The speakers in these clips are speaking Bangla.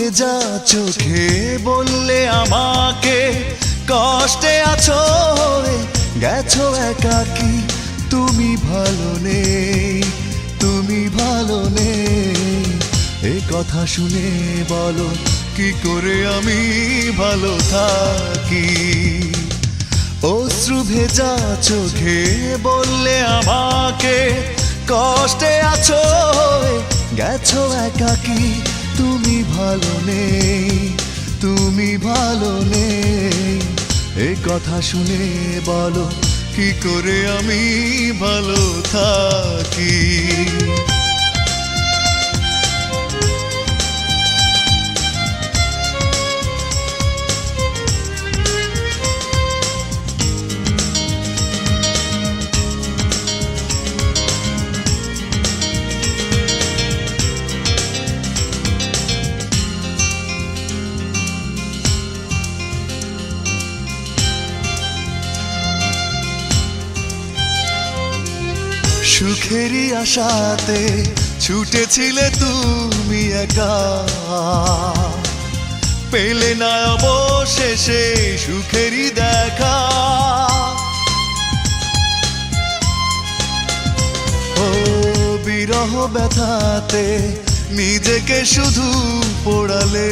ভেজা চোখে বললে আমাকে কষ্টে আছো গেছো একাকি তুমি ভালো নেই তুমি ভালো নেই এই কথা শুনে বলো কি করে আমি ভালো থাকি অশ্রু ভেজা চোখে বললে আমাকে কষ্টে আছো গেছো একাকি তুমি ভালো নেই তুমি ভালো নেই এই কথা শুনে বলো কি করে আমি ভালো থাকি সুখেরই আশাতে ছুটেছিলে তুমি একা পেলে না অবশেষে সুখেরই দেখা ও বিরহ ব্যথাতে নিজেকে শুধু পোড়ালে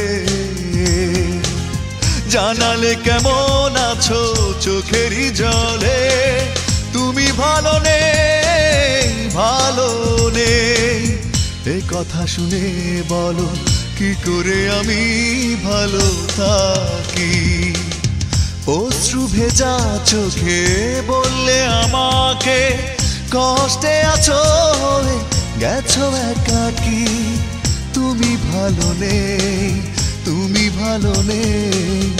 জানালে কেমন আছো চোখেরই জলে তুমি ভালো নেই ভালো নেই এই কথা শুনে বলো কি করে আমি ভালো থাকি অশ্রু ভেজা চোখে বললে আমাকে কষ্টে আছো গেছো একাকি তুমি ভালো নেই তুমি ভালো নেই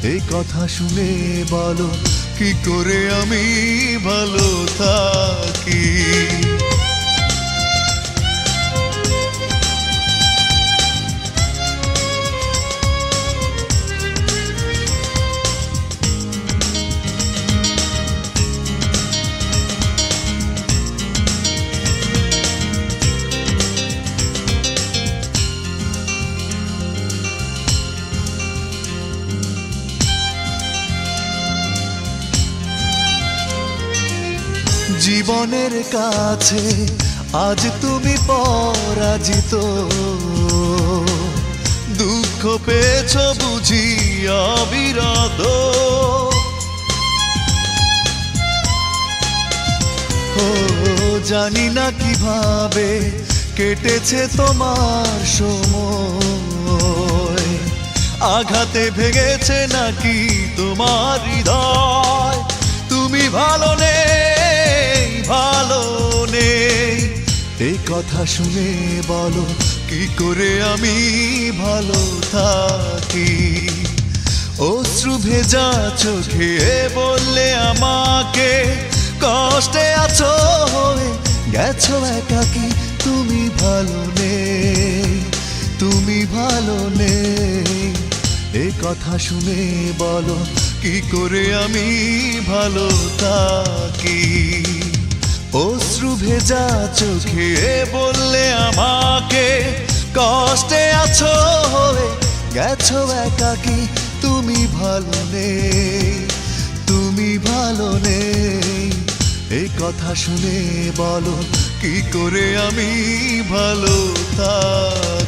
এই কথা শুনে বলো কি করে আমি ভালো থাকি জীবনের কাছে আজ তুমি পরাজিত দুঃখ পেয়েছো বুঝি অবিরত ও জানি না কিভাবে কেটেছে তোমার সময় আঘাতে ভেঙেছে নাকি তোমার হৃদয় তুমি ভালো নেই ভালো নেই এই কথা শুনে বলো কি করে আমি ভালো থাকি অশ্রু ভেজা চোখে বললে আমাকে কষ্টে আছো গেছো একাকি তুমি ভালো নেই তুমি ভালো নেই এই কথা শুনে বলো কি করে আমি ভালো থাকি অশ্রু ভেজা চোখে বললে আমাকে কষ্টে আছো গেছো একাকি তুমি ভালো নেই তুমি ভালো নেই এই কথা শুনে বলো কি করে আমি ভালো থাকি